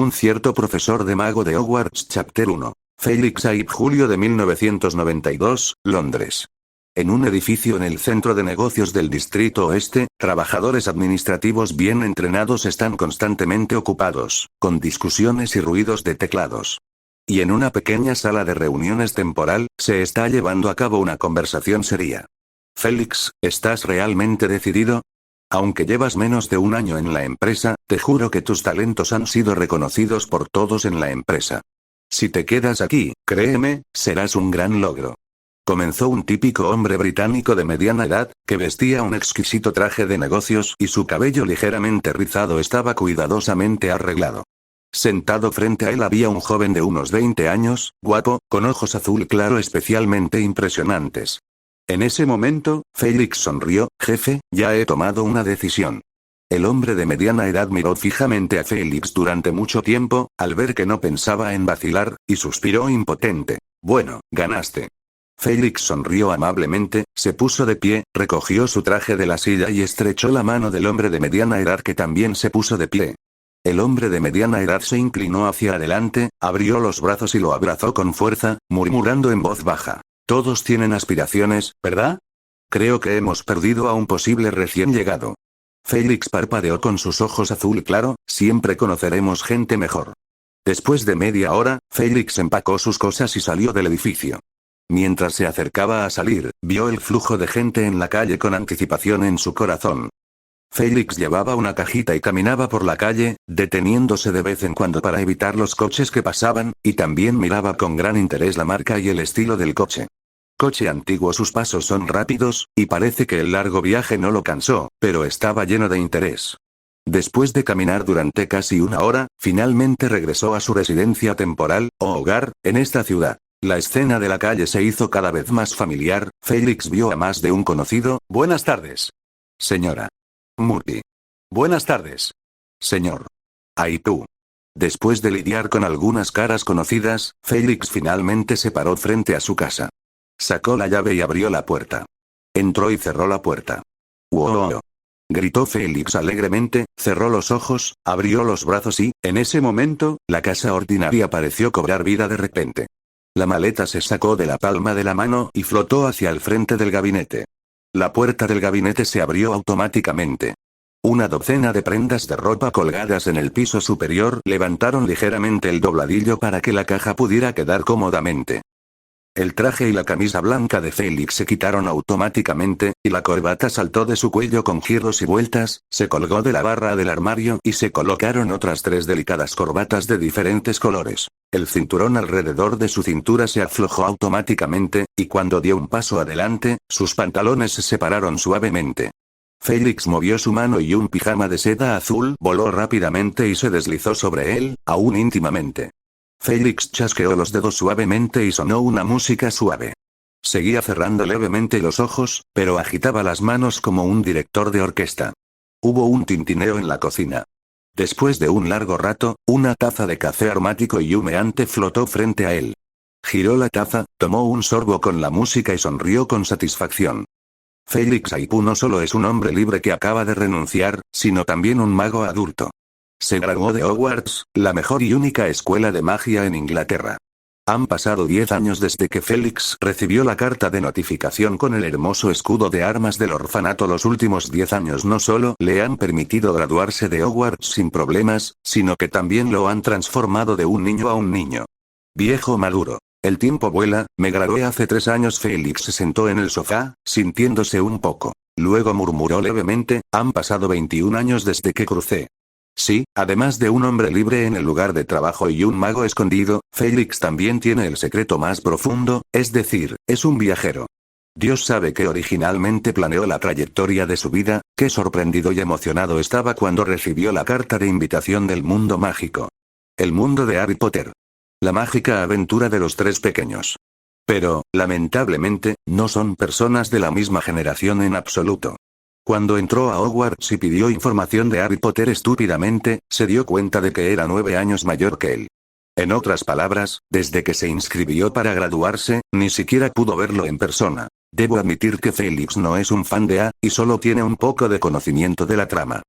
un cierto profesor de mago de Hogwarts Chapter 1. Felix Ape, julio de 1992, Londres. En un edificio en el centro de negocios del Distrito Oeste, trabajadores administrativos bien entrenados están constantemente ocupados, con discusiones y ruidos de teclados. Y en una pequeña sala de reuniones temporal, se está llevando a cabo una conversación seria. Felix, ¿estás realmente decidido? Aunque llevas menos de un año en la empresa, te juro que tus talentos han sido reconocidos por todos en la empresa. Si te quedas aquí, créeme, serás un gran logro. Comenzó un típico hombre británico de mediana edad, que vestía un exquisito traje de negocios y su cabello ligeramente rizado estaba cuidadosamente arreglado. Sentado frente a él había un joven de unos 20 años, guapo, con ojos azul claro especialmente impresionantes. En ese momento, Felix sonrió. Jefe, ya he tomado una decisión. El hombre de mediana edad miró fijamente a Felix durante mucho tiempo, al ver que no pensaba en vacilar, y suspiró impotente. Bueno, ganaste. Felix sonrió amablemente, se puso de pie, recogió su traje de la silla y estrechó la mano del hombre de mediana edad que también se puso de pie. El hombre de mediana edad se inclinó hacia adelante, abrió los brazos y lo abrazó con fuerza, murmurando en voz baja. Todos tienen aspiraciones, ¿verdad? Creo que hemos perdido a un posible recién llegado. Felix parpadeó con sus ojos azul claro, siempre conoceremos gente mejor. Después de media hora, Felix empacó sus cosas y salió del edificio. Mientras se acercaba a salir, vio el flujo de gente en la calle con anticipación en su corazón. Felix llevaba una cajita y caminaba por la calle, deteniéndose de vez en cuando para evitar los coches que pasaban, y también miraba con gran interés la marca y el estilo del coche. Coche antiguo, sus pasos son rápidos, y parece que el largo viaje no lo cansó, pero estaba lleno de interés. Después de caminar durante casi una hora, finalmente regresó a su residencia temporal, o hogar, en esta ciudad. La escena de la calle se hizo cada vez más familiar. Felix vio a más de un conocido. Buenas tardes. Señora Murphy. Buenas tardes. Señor. Ahí tú. Después de lidiar con algunas caras conocidas, Felix finalmente se paró frente a su casa. Sacó la llave y abrió la puerta. Entró y cerró la puerta. ¡Wow! Gritó Felix alegremente, cerró los ojos, abrió los brazos y, en ese momento, la casa ordinaria pareció cobrar vida de repente. La maleta se sacó de la palma de la mano y flotó hacia el frente del gabinete. La puerta del gabinete se abrió automáticamente. Una docena de prendas de ropa colgadas en el piso superior levantaron ligeramente el dobladillo para que la caja pudiera quedar cómodamente. El traje y la camisa blanca de Felix se quitaron automáticamente, y la corbata saltó de su cuello con giros y vueltas, se colgó de la barra del armario y se colocaron otras 3 delicadas corbatas de diferentes colores. El cinturón alrededor de su cintura se aflojó automáticamente, y cuando dio un paso adelante, sus pantalones se separaron suavemente. Felix movió su mano y un pijama de seda azul voló rápidamente y se deslizó sobre él, aún íntimamente. Felix chasqueó los dedos suavemente y sonó una música suave. Seguía cerrando levemente los ojos, pero agitaba las manos como un director de orquesta. Hubo un tintineo en la cocina. Después de un largo rato, una taza de café aromático y humeante flotó frente a él. Giró la taza, tomó un sorbo con la música y sonrió con satisfacción. Felix Ape no solo es un hombre libre que acaba de renunciar, sino también un mago adulto. Se graduó de Hogwarts, la mejor y única escuela de magia en Inglaterra. Han pasado 10 años desde que Felix recibió la carta de notificación con el hermoso escudo de armas del orfanato. Los últimos 10 años no solo le han permitido graduarse de Hogwarts sin problemas, sino que también lo han transformado de un niño a un niño viejo maduro. El tiempo vuela. Me gradué hace 3 años. Felix se sentó en el sofá, sintiéndose un poco. Luego murmuró levemente, han pasado 21 años desde que crucé. Sí, además de un hombre libre en el lugar de trabajo y un mago escondido, Felix también tiene el secreto más profundo, es decir, es un viajero. Dios sabe que originalmente planeó la trayectoria de su vida. Qué sorprendido y emocionado estaba cuando recibió la carta de invitación del mundo mágico. El mundo de Harry Potter. La mágica aventura de los 3 pequeños. Pero, lamentablemente, no son personas de la misma generación en absoluto. Cuando entró a Hogwarts y pidió información de Harry Potter estúpidamente, se dio cuenta de que era 9 años mayor que él. En otras palabras, desde que se inscribió para graduarse, ni siquiera pudo verlo en persona. Debo admitir que Felix no es un fan de A, y solo tiene un poco de conocimiento de la trama.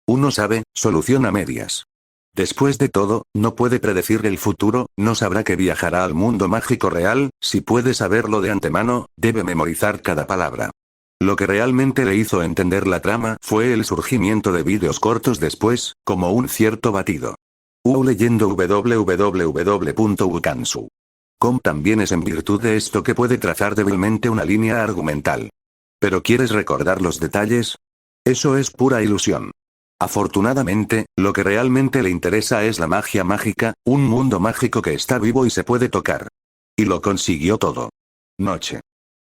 Uno sabe, solución a medias. Después de todo, no puede predecir el futuro, no sabrá que viajará al mundo mágico real, si puede saberlo de antemano, debe memorizar cada palabra. Lo que realmente le hizo entender la trama fue el surgimiento de vídeos cortos después, como un cierto batido. Leyendo www.wukansu.com también es en virtud de esto que puede trazar débilmente una línea argumental. ¿Pero quieres recordar los detalles? Eso es pura ilusión. Afortunadamente, lo que realmente le interesa es la magia mágica, un mundo mágico que está vivo y se puede tocar. Y lo consiguió todo. Noche.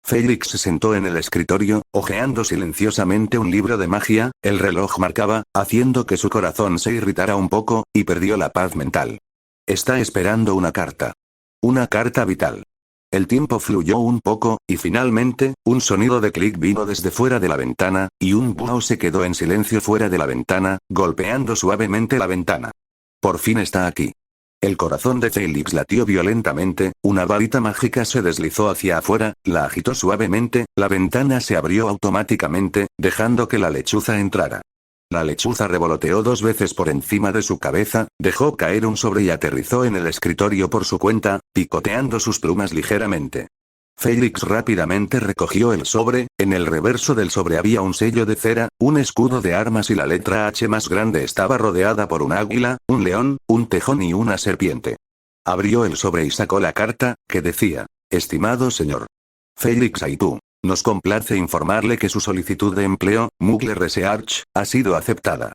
Félix se sentó en el escritorio, hojeando silenciosamente un libro de magia, el reloj marcaba, haciendo que su corazón se irritara un poco, y perdió la paz mental. Está esperando una carta. Una carta vital. El tiempo fluyó un poco, y finalmente, un sonido de clic vino desde fuera de la ventana, y un búho se quedó en silencio fuera de la ventana, golpeando suavemente la ventana. Por fin está aquí. El corazón de Félix latió violentamente, una varita mágica se deslizó hacia afuera, la agitó suavemente, la ventana se abrió automáticamente, dejando que la lechuza entrara. La lechuza revoloteó 2 veces por encima de su cabeza, dejó caer un sobre y aterrizó en el escritorio por su cuenta, picoteando sus plumas ligeramente. Félix rápidamente recogió el sobre, en el reverso del sobre había un sello de cera, un escudo de armas y la letra H más grande estaba rodeada por un águila, un león, un tejón y una serpiente. Abrió el sobre y sacó la carta, que decía: Estimado señor Félix Aitu, nos complace informarle que su solicitud de empleo, Muggle Research, ha sido aceptada.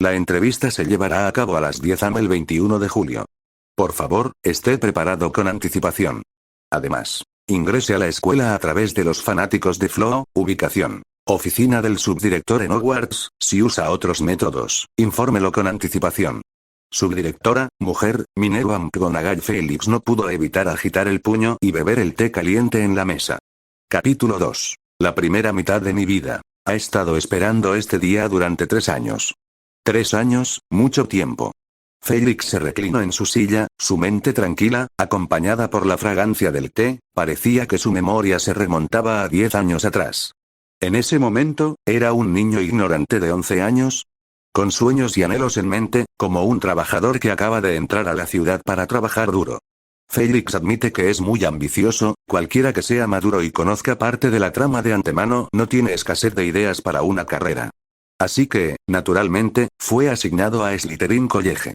La entrevista se llevará a cabo a las 10 am el 21 de julio. Por favor, esté preparado con anticipación. Además, ingrese a la escuela a través de los fanáticos de Flow, ubicación. Oficina del subdirector en Hogwarts, si usa otros métodos, infórmelo con anticipación. Subdirectora, mujer, Minerva McGonagall. Félix no pudo evitar agitar el puño y beber el té caliente en la mesa. Capítulo 2. La primera mitad de mi vida. Ha estado esperando este día durante 3 años. 3 años, mucho tiempo. Félix se reclinó en su silla, su mente tranquila, acompañada por la fragancia del té, parecía que su memoria se remontaba a 10 años atrás. En ese momento, era un niño ignorante de 11 años, con sueños y anhelos en mente, como un trabajador que acaba de entrar a la ciudad para trabajar duro. Félix admite que es muy ambicioso, cualquiera que sea maduro y conozca parte de la trama de antemano no tiene escasez de ideas para una carrera. Así que, naturalmente, fue asignado a Slytherin College.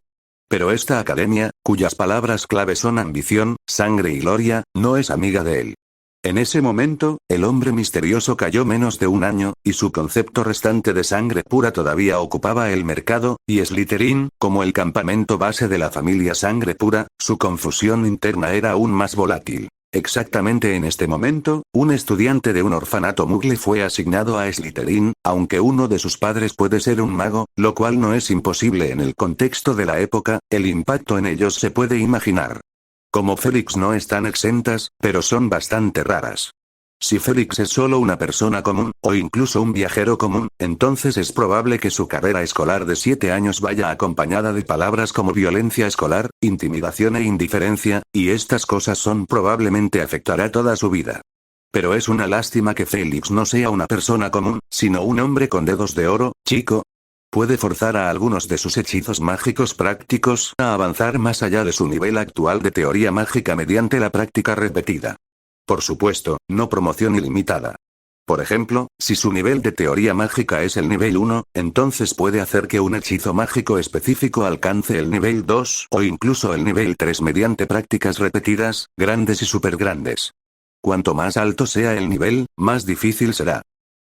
Pero esta academia, cuyas palabras clave son ambición, sangre y gloria, no es amiga de él. En ese momento, el hombre misterioso cayó menos de 1 año, y su concepto restante de sangre pura todavía ocupaba el mercado, y Slytherin, como el campamento base de la familia sangre pura, su confusión interna era aún más volátil. Exactamente en este momento, un estudiante de un orfanato Muggle fue asignado a Slytherin, aunque uno de sus padres puede ser un mago, lo cual no es imposible en el contexto de la época, el impacto en ellos se puede imaginar. Como Félix no están exentas, pero son bastante raras. Si Félix es solo una persona común, o incluso un viajero común, entonces es probable que su carrera escolar de 7 años vaya acompañada de palabras como violencia escolar, intimidación e indiferencia, y estas cosas probablemente afectará toda su vida. Pero es una lástima que Félix no sea una persona común, sino un hombre con dedos de oro, chico. Puede forzar a algunos de sus hechizos mágicos prácticos a avanzar más allá de su nivel actual de teoría mágica mediante la práctica repetida. Por supuesto, no promoción ilimitada. Por ejemplo, si su nivel de teoría mágica es el nivel 1, entonces puede hacer que un hechizo mágico específico alcance el nivel 2 o incluso el nivel 3 mediante prácticas repetidas, grandes y supergrandes. Cuanto más alto sea el nivel, más difícil será.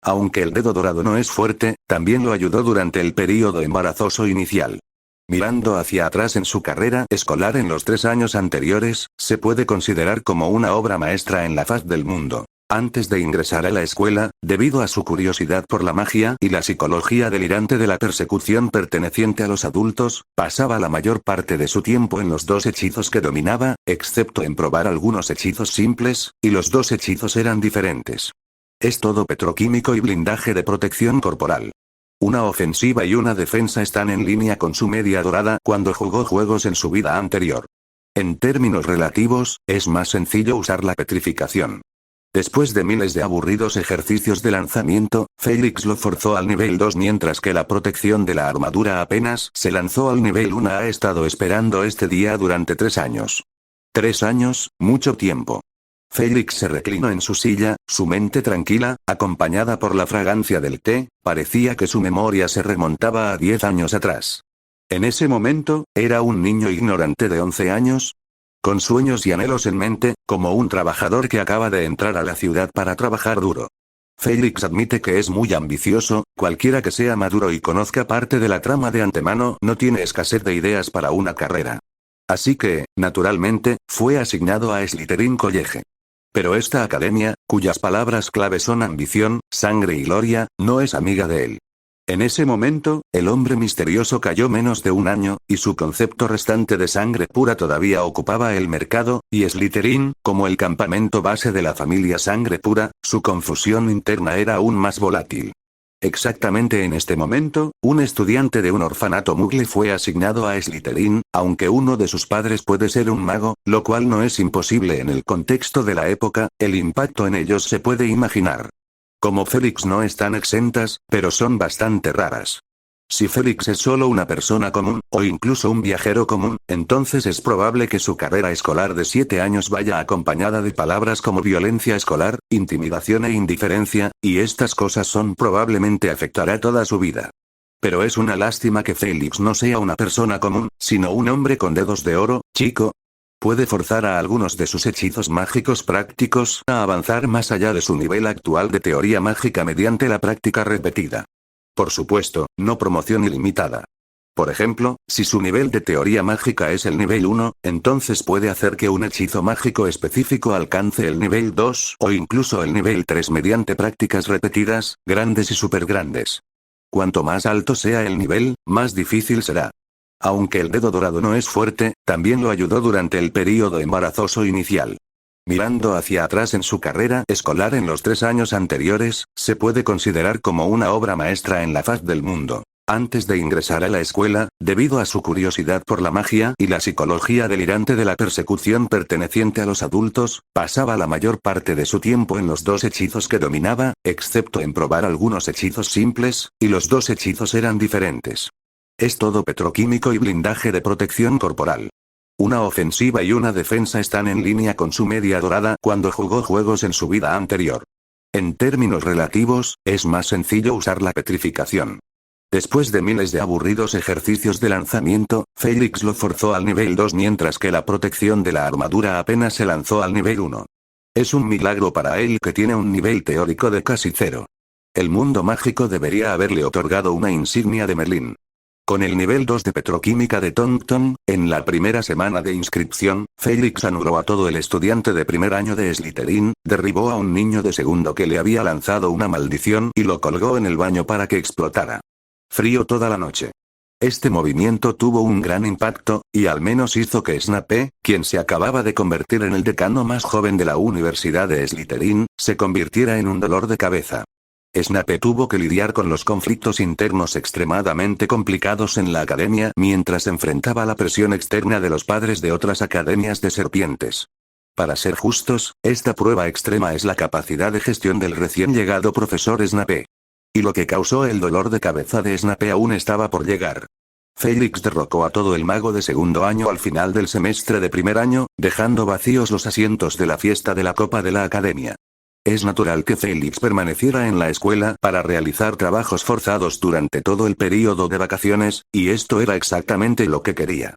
Aunque el dedo dorado no es fuerte, también lo ayudó durante el período embarazoso inicial. Mirando hacia atrás en su carrera escolar en los 3 años anteriores, se puede considerar como una obra maestra en la faz del mundo. Antes de ingresar a la escuela, debido a su curiosidad por la magia y la psicología delirante de la persecución perteneciente a los adultos, pasaba la mayor parte de su tiempo en los 2 hechizos que dominaba, excepto en probar algunos hechizos simples, y los 2 hechizos eran diferentes. Es todo petroquímico y blindaje de protección corporal. Una ofensiva y una defensa están en línea con su media dorada cuando jugó juegos en su vida anterior. En términos relativos, es más sencillo usar la petrificación. Después de miles de aburridos ejercicios de lanzamiento, Félix lo forzó al nivel 2 mientras que la protección de la armadura apenas se lanzó al nivel 1. Ha estado esperando este día durante 3 años. 3 años, mucho tiempo. Félix se reclinó en su silla, su mente tranquila, acompañada por la fragancia del té, parecía que su memoria se remontaba a 10 años atrás. En ese momento, era un niño ignorante de 11 años, con sueños y anhelos en mente, como un trabajador que acaba de entrar a la ciudad para trabajar duro. Félix admite que es muy ambicioso, cualquiera que sea maduro y conozca parte de la trama de antemano no tiene escasez de ideas para una carrera. Así que, naturalmente, fue asignado a Slytherin College. Pero esta academia, cuyas palabras clave son ambición, sangre y gloria, no es amiga de él. En ese momento, el hombre misterioso cayó menos de un año, y su concepto restante de sangre pura todavía ocupaba el mercado, y Slytherin, como el campamento base de la familia sangre pura, su confusión interna era aún más volátil. Exactamente en este momento, un estudiante de un orfanato Muggle fue asignado a Slytherin, aunque uno de sus padres puede ser un mago, lo cual no es imposible en el contexto de la época, el impacto en ellos se puede imaginar. Como Félix no están exentas, pero son bastante raras. Si Félix es solo una persona común, o incluso un viajero común, entonces es probable que su carrera escolar de 7 años vaya acompañada de palabras como violencia escolar, intimidación e indiferencia, y estas cosas probablemente afectará toda su vida. Pero es una lástima que Félix no sea una persona común, sino un hombre con dedos de oro, chico. Puede forzar a algunos de sus hechizos mágicos prácticos a avanzar más allá de su nivel actual de teoría mágica mediante la práctica repetida. Por supuesto, no promoción ilimitada. Por ejemplo, si su nivel de teoría mágica es el nivel 1, entonces puede hacer que un hechizo mágico específico alcance el nivel 2 o incluso el nivel 3 mediante prácticas repetidas, grandes y supergrandes. Cuanto más alto sea el nivel, más difícil será. Aunque el dedo dorado no es fuerte, también lo ayudó durante el período embarazoso inicial. Mirando hacia atrás en su carrera escolar en los 3 años anteriores, se puede considerar como una obra maestra en la faz del mundo. Antes de ingresar a la escuela, debido a su curiosidad por la magia y la psicología delirante de la persecución perteneciente a los adultos, pasaba la mayor parte de su tiempo en los 2 hechizos que dominaba, excepto en probar algunos hechizos simples, y los 2 hechizos eran diferentes. Es todo petroquímico y blindaje de protección corporal. Una ofensiva y una defensa están en línea con su media dorada cuando jugó juegos en su vida anterior. En términos relativos, es más sencillo usar la petrificación. Después de miles de aburridos ejercicios de lanzamiento, Félix lo forzó al nivel 2 mientras que la protección de la armadura apenas se lanzó al nivel 1. Es un milagro para él que tiene un nivel teórico de casi 0. El mundo mágico debería haberle otorgado una insignia de Merlín. Con el nivel 2 de petroquímica de Taunton, en la primera semana de inscripción, Félix anuló a todo el estudiante de primer año de Slytherin, derribó a un niño de segundo que le había lanzado una maldición y lo colgó en el baño para que explotara. Frío toda la noche. Este movimiento tuvo un gran impacto, y al menos hizo que Snape, quien se acababa de convertir en el decano más joven de la Universidad de Slytherin, se convirtiera en un dolor de cabeza. Snape tuvo que lidiar con los conflictos internos extremadamente complicados en la academia mientras enfrentaba la presión externa de los padres de otras academias de serpientes. Para ser justos, esta prueba extrema es la capacidad de gestión del recién llegado profesor Snape. Y lo que causó el dolor de cabeza de Snape aún estaba por llegar. Félix derrocó a todo el mago de segundo año al final del semestre de primer año, dejando vacíos los asientos de la fiesta de la copa de la academia. Es natural que Félix permaneciera en la escuela para realizar trabajos forzados durante todo el período de vacaciones, y esto era exactamente lo que quería.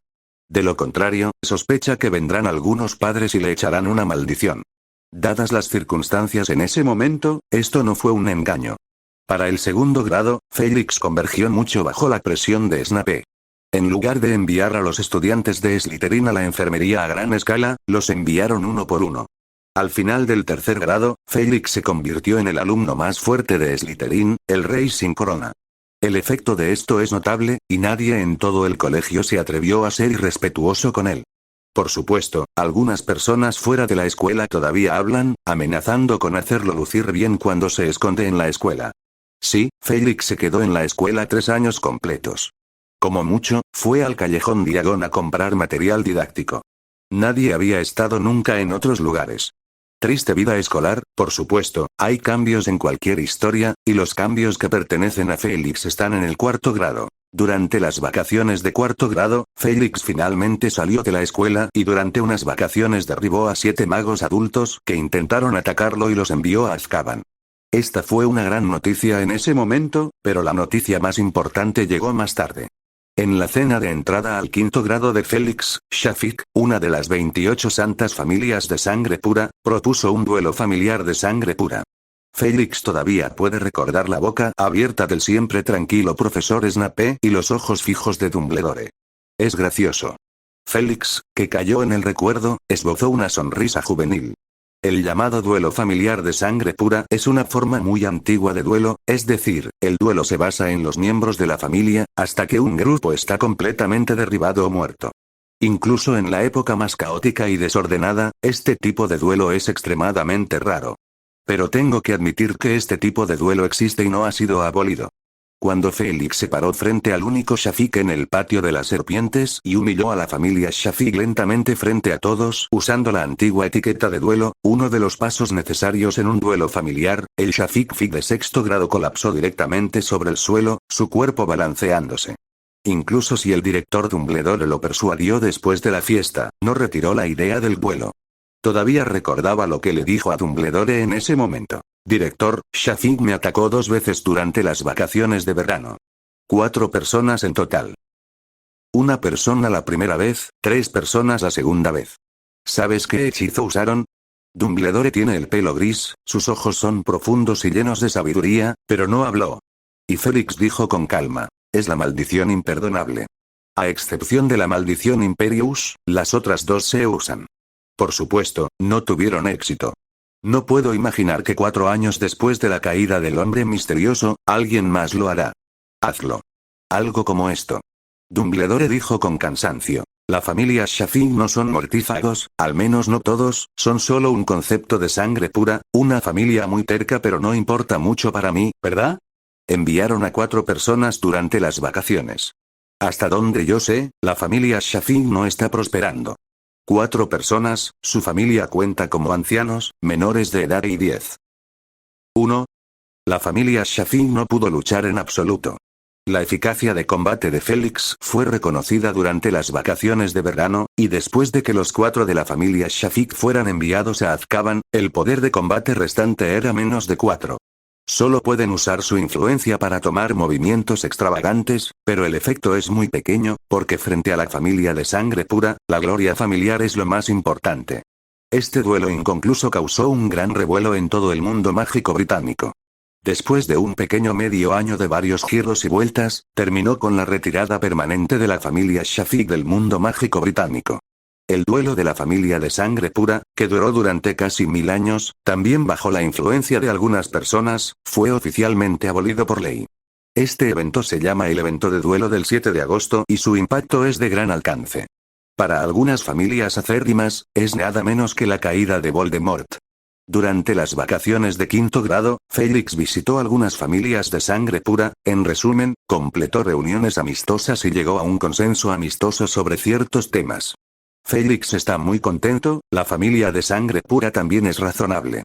De lo contrario, sospecha que vendrán algunos padres y le echarán una maldición. Dadas las circunstancias en ese momento, esto no fue un engaño. Para el segundo grado, Félix convergió mucho bajo la presión de Snape. En lugar de enviar a los estudiantes de Slytherin a la enfermería a gran escala, los enviaron uno por uno. Al final del tercer grado, Félix se convirtió en el alumno más fuerte de Slytherin, el rey sin corona. El efecto de esto es notable, y nadie en todo el colegio se atrevió a ser irrespetuoso con él. Por supuesto, algunas personas fuera de la escuela todavía hablan, amenazando con hacerlo lucir bien cuando se esconde en la escuela. Sí, Félix se quedó en la escuela 3 años completos. Como mucho, fue al callejón Diagon a comprar material didáctico. Nadie había estado nunca en otros lugares. Triste vida escolar, por supuesto, hay cambios en cualquier historia, y los cambios que pertenecen a Félix están en el cuarto grado. Durante las vacaciones de cuarto grado, Félix finalmente salió de la escuela y durante unas vacaciones derribó a 7 magos adultos que intentaron atacarlo y los envió a Azkaban. Esta fue una gran noticia en ese momento, pero la noticia más importante llegó más tarde. En la cena de entrada al quinto grado de Félix, Shafik, una de las 28 santas familias de sangre pura, propuso un duelo familiar de sangre pura. Félix todavía puede recordar la boca abierta del siempre tranquilo profesor Snape y los ojos fijos de Dumbledore. Es gracioso. Félix, que cayó en el recuerdo, esbozó una sonrisa juvenil. El llamado duelo familiar de sangre pura es una forma muy antigua de duelo, es decir, el duelo se basa en los miembros de la familia, hasta que un grupo está completamente derribado o muerto. Incluso en la época más caótica y desordenada, este tipo de duelo es extremadamente raro. Pero tengo que admitir que este tipo de duelo existe y no ha sido abolido. Cuando Félix se paró frente al único Shafik en el patio de las serpientes y humilló a la familia Shafik lentamente frente a todos usando la antigua etiqueta de duelo, uno de los pasos necesarios en un duelo familiar, el Shafik Fig de sexto grado colapsó directamente sobre el suelo, su cuerpo balanceándose. Incluso si el director Dumbledore lo persuadió después de la fiesta, no retiró la idea del duelo. Todavía recordaba lo que le dijo a Dumbledore en ese momento. Director, Shafik me atacó 2 veces durante las vacaciones de verano. 4 personas en total. Una persona la primera vez, 3 personas la segunda vez. ¿Sabes qué hechizo usaron? Dumbledore tiene el pelo gris, sus ojos son profundos y llenos de sabiduría, pero no habló. Y Félix dijo con calma, es la maldición imperdonable. A excepción de la maldición Imperius, las otras 2 se usan. Por supuesto, no tuvieron éxito. No puedo imaginar que 4 años después de la caída del hombre misterioso, alguien más lo hará. Hazlo. Algo como esto. Dumbledore dijo con cansancio. La familia Shafik no son mortífagos, al menos no todos, son solo un concepto de sangre pura, una familia muy terca pero no importa mucho para mí, ¿verdad? Enviaron a 4 personas durante las vacaciones. Hasta donde yo sé, la familia Shafik no está prosperando. 4 personas, su familia cuenta como ancianos, menores de edad y 10. 1. La familia Shafik no pudo luchar en absoluto. La eficacia de combate de Félix fue reconocida durante las vacaciones de verano, y después de que los 4 de la familia Shafik fueran enviados a Azkaban, el poder de combate restante era menos de 4. Solo pueden usar su influencia para tomar movimientos extravagantes, pero el efecto es muy pequeño, porque frente a la familia de sangre pura, la gloria familiar es lo más importante. Este duelo inconcluso causó un gran revuelo en todo el mundo mágico británico. Después de un pequeño medio año de varios giros y vueltas, terminó con la retirada permanente de la familia Shafik del mundo mágico británico. El duelo de la familia de sangre pura, que duró durante casi 1000 años, también bajo la influencia de algunas personas, fue oficialmente abolido por ley. Este evento se llama el evento de duelo del 7 de agosto y su impacto es de gran alcance. Para algunas familias acérrimas, es nada menos que la caída de Voldemort. Durante las vacaciones de quinto grado, Félix visitó algunas familias de sangre pura, en resumen, completó reuniones amistosas y llegó a un consenso amistoso sobre ciertos temas. Félix está muy contento, la familia de sangre pura también es razonable.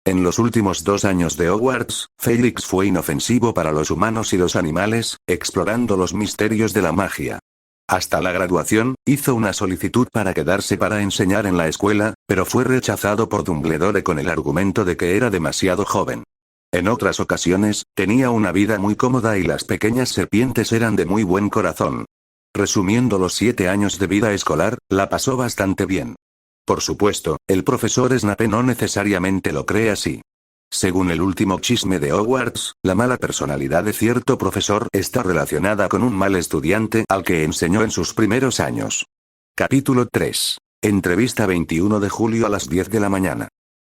En los últimos 2 años de Hogwarts, Félix fue inofensivo para los humanos y los animales, explorando los misterios de la magia. Hasta la graduación, hizo una solicitud para quedarse para enseñar en la escuela, pero fue rechazado por Dumbledore con el argumento de que era demasiado joven. En otras ocasiones, tenía una vida muy cómoda y las pequeñas serpientes eran de muy buen corazón. Resumiendo los 7 años de vida escolar, la pasó bastante bien. Por supuesto, el profesor Snape no necesariamente lo cree así. Según el último chisme de Hogwarts, la mala personalidad de cierto profesor está relacionada con un mal estudiante al que enseñó en sus primeros años. Capítulo 3. Entrevista 21 de julio a las 10 de la mañana.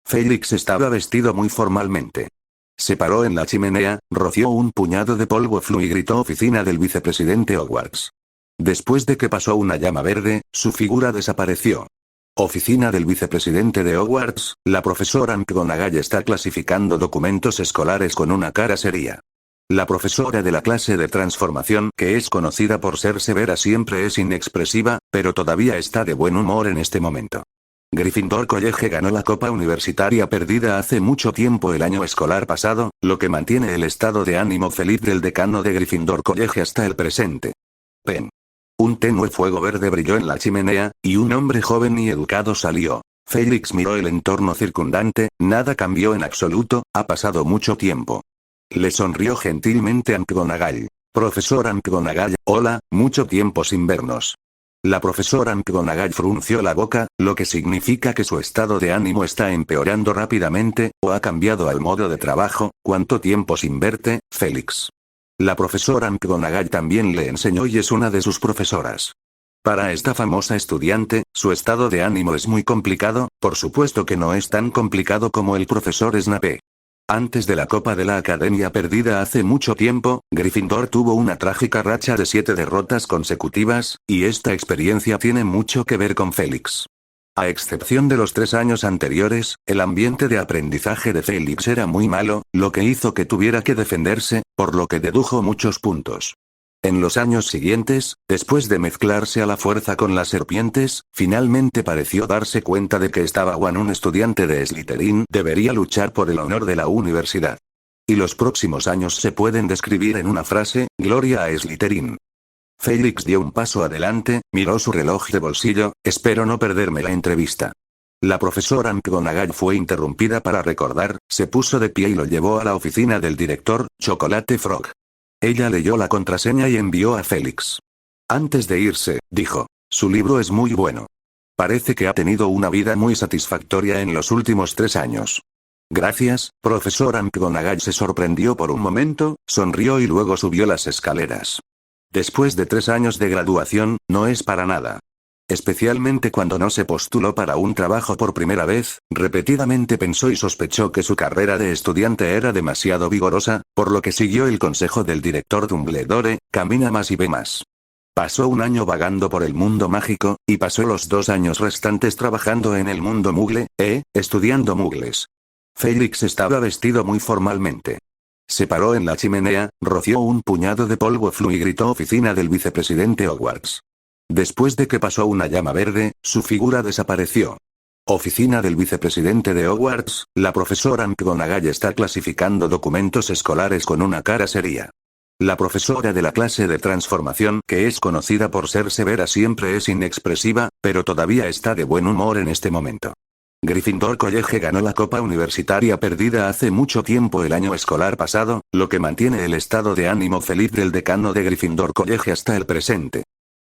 Félix estaba vestido muy formalmente. Se paró en la chimenea, roció un puñado de polvo flu y gritó oficina del vicepresidente Hogwarts. Después de que pasó una llama verde, su figura desapareció. Oficina del vicepresidente de Hogwarts, la profesora McGonagall está clasificando documentos escolares con una cara seria. La profesora de la clase de transformación, que es conocida por ser severa, siempre es inexpresiva, pero todavía está de buen humor en este momento. Gryffindor College ganó la Copa Universitaria perdida hace mucho tiempo el año escolar pasado, lo que mantiene el estado de ánimo feliz del decano de Gryffindor College hasta el presente. Pen. Un tenue fuego verde brilló en la chimenea, y un hombre joven y educado salió. Félix miró el entorno circundante, nada cambió en absoluto, ha pasado mucho tiempo. Le sonrió gentilmente a McGonagall. Profesor McGonagall, hola, mucho tiempo sin vernos. La profesora McGonagall frunció la boca, lo que significa que su estado de ánimo está empeorando rápidamente, o ha cambiado al modo de trabajo. ¿Cuánto tiempo sin verte, Félix? La profesora McGonagall también le enseñó y es una de sus profesoras. Para esta famosa estudiante, su estado de ánimo es muy complicado, por supuesto que no es tan complicado como el profesor Snape. Antes de la Copa de la Academia perdida hace mucho tiempo, Gryffindor tuvo una trágica racha de 7 derrotas consecutivas, y esta experiencia tiene mucho que ver con Félix. A excepción de los 3 años anteriores, el ambiente de aprendizaje de Félix era muy malo, lo que hizo que tuviera que defenderse, por lo que dedujo muchos puntos. En los años siguientes, después de mezclarse a la fuerza con las serpientes, finalmente pareció darse cuenta de que estaba un estudiante de Slytherin, debería luchar por el honor de la universidad. Y los próximos años se pueden describir en una frase: gloria a Slytherin. Félix dio un paso adelante, miró su reloj de bolsillo, espero no perderme la entrevista. La profesora McGonagall fue interrumpida para recordar, se puso de pie y lo llevó a la oficina del director, Chocolate Frog. Ella leyó la contraseña y envió a Félix. Antes de irse, dijo, su libro es muy bueno. Parece que ha tenido una vida muy satisfactoria en los últimos 3 años. Gracias, profesora McGonagall se sorprendió por un momento, sonrió y luego subió las escaleras. Después de 3 años de graduación, no es para nada. Especialmente cuando no se postuló para un trabajo por primera vez, repetidamente pensó y sospechó que su carrera de estudiante era demasiado vigorosa, por lo que siguió el consejo del director Dumbledore, camina más y ve más. Pasó un año vagando por el mundo mágico, y pasó los 2 años restantes trabajando en el mundo mugle, estudiando mugles. Félix estaba vestido muy formalmente. Se paró en la chimenea, roció un puñado de polvo flu y gritó oficina del vicepresidente Hogwarts. Después de que pasó una llama verde, su figura desapareció. Oficina del vicepresidente de Hogwarts, la profesora McGonagall está clasificando documentos escolares con una cara seria. La profesora de la clase de transformación, que es conocida por ser severa, siempre es inexpresiva, pero todavía está de buen humor en este momento. Gryffindor College ganó la Copa Universitaria perdida hace mucho tiempo el año escolar pasado, lo que mantiene el estado de ánimo feliz del decano de Gryffindor College hasta el presente.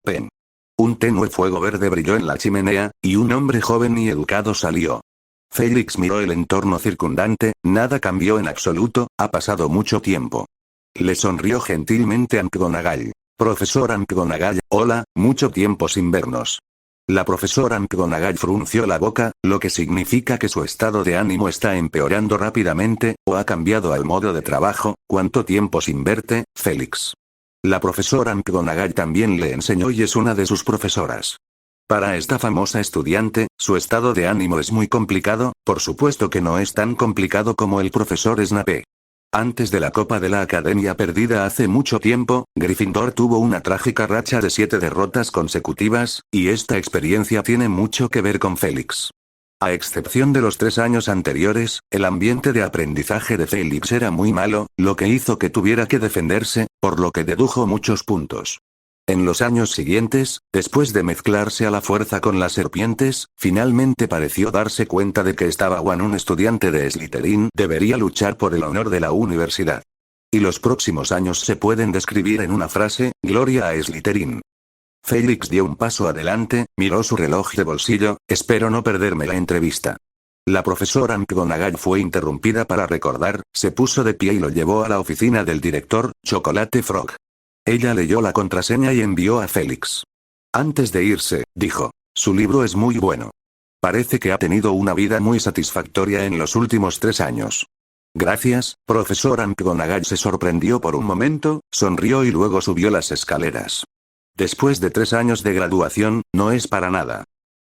Pen. Un tenue fuego verde brilló en la chimenea, y un hombre joven y educado salió. Félix miró el entorno circundante, nada cambió en absoluto, ha pasado mucho tiempo. Le sonrió gentilmente a McGonagall. Profesora McGonagall, hola, mucho tiempo sin vernos. La profesora McGonagall frunció la boca, lo que significa que su estado de ánimo está empeorando rápidamente, o ha cambiado al modo de trabajo. ¿Cuánto tiempo sin verte, Félix? La profesora McGonagall también le enseñó y es una de sus profesoras. Para esta famosa estudiante, su estado de ánimo es muy complicado, por supuesto que no es tan complicado como el profesor Snape. Antes de la Copa de la Academia perdida hace mucho tiempo, Gryffindor tuvo una trágica racha de 7 derrotas consecutivas, y esta experiencia tiene mucho que ver con Félix. A excepción de los 3 años anteriores, el ambiente de aprendizaje de Félix era muy malo, lo que hizo que tuviera que defenderse, por lo que dedujo muchos puntos. En los años siguientes, después de mezclarse a la fuerza con las serpientes, finalmente pareció darse cuenta de que estaba un estudiante de Slytherin, debería luchar por el honor de la universidad. Y los próximos años se pueden describir en una frase: gloria a Slytherin. Félix dio un paso adelante, miró su reloj de bolsillo, espero no perderme la entrevista. La profesora McGonagall fue interrumpida para recordar, se puso de pie y lo llevó a la oficina del director, Chocolate Frog. Ella leyó la contraseña y envió a Félix. Antes de irse, dijo, su libro es muy bueno. Parece que ha tenido una vida muy satisfactoria en los últimos 3 años. Gracias, profesora McGonagall se sorprendió por un momento, sonrió y luego subió las escaleras. Después de 3 años de graduación, no es para nada.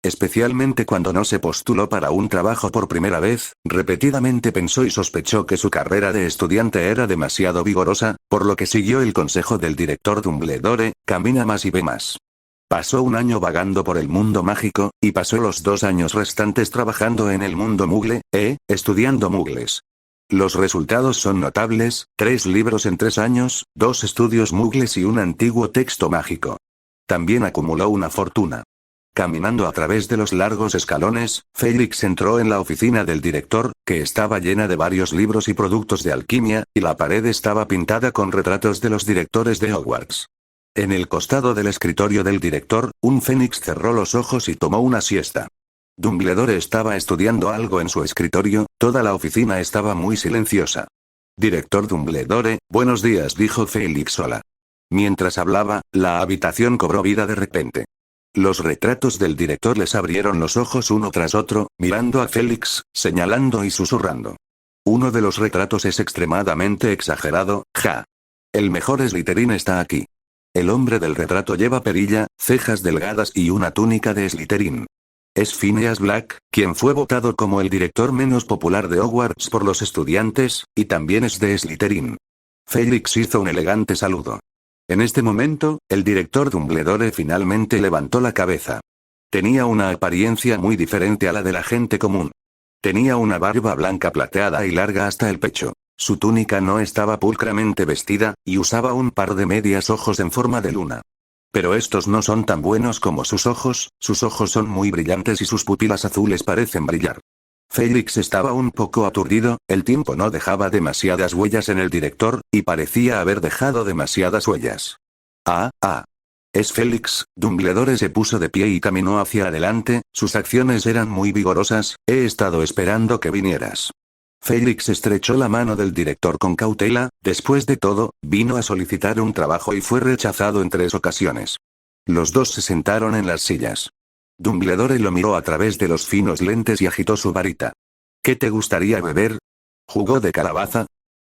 Especialmente cuando no se postuló para un trabajo por primera vez, repetidamente pensó y sospechó que su carrera de estudiante era demasiado vigorosa, por lo que siguió el consejo del director Dumbledore, camina más y ve más. Pasó un año vagando por el mundo mágico, y pasó los 2 años restantes trabajando en el mundo mugle, estudiando mugles. Los resultados son notables: 3 libros en 3 años, 2 estudios mugles y un antiguo texto mágico. También acumuló una fortuna. Caminando a través de los largos escalones, Felix entró en la oficina del director, que estaba llena de varios libros y productos de alquimia, y la pared estaba pintada con retratos de los directores de Hogwarts. En el costado del escritorio del director, un fénix cerró los ojos y tomó una siesta. Dumbledore estaba estudiando algo en su escritorio, toda la oficina estaba muy silenciosa. Director Dumbledore, buenos días, dijo Felix sola. Mientras hablaba, la habitación cobró vida de repente. Los retratos del director les abrieron los ojos uno tras otro, mirando a Felix, señalando y susurrando. Uno de los retratos es extremadamente exagerado, ja. El mejor Slytherin está aquí. El hombre del retrato lleva perilla, cejas delgadas y una túnica de Slytherin. Es Phineas Black, quien fue votado como el director menos popular de Hogwarts por los estudiantes, y también es de Slytherin. Felix hizo un elegante saludo. En este momento, el director Dumbledore finalmente levantó la cabeza. Tenía una apariencia muy diferente a la de la gente común. Tenía una barba blanca plateada y larga hasta el pecho. Su túnica no estaba pulcramente vestida, y usaba un par de medias ojos en forma de luna. Pero estos no son tan buenos como sus ojos son muy brillantes y sus pupilas azules parecen brillar. Felix estaba un poco aturdido, el tiempo no dejaba demasiadas huellas en el director, y parecía haber dejado demasiadas huellas. Es Felix. Dumbledore se puso de pie y caminó hacia adelante, sus acciones eran muy vigorosas. He estado esperando que vinieras. Felix estrechó la mano del director con cautela. Después de todo, vino a solicitar un trabajo y fue rechazado en 3 ocasiones. Los dos se sentaron en las sillas. Dumbledore lo miró a través de los finos lentes y agitó su varita. ¿Qué te gustaría beber? ¿Jugo de calabaza?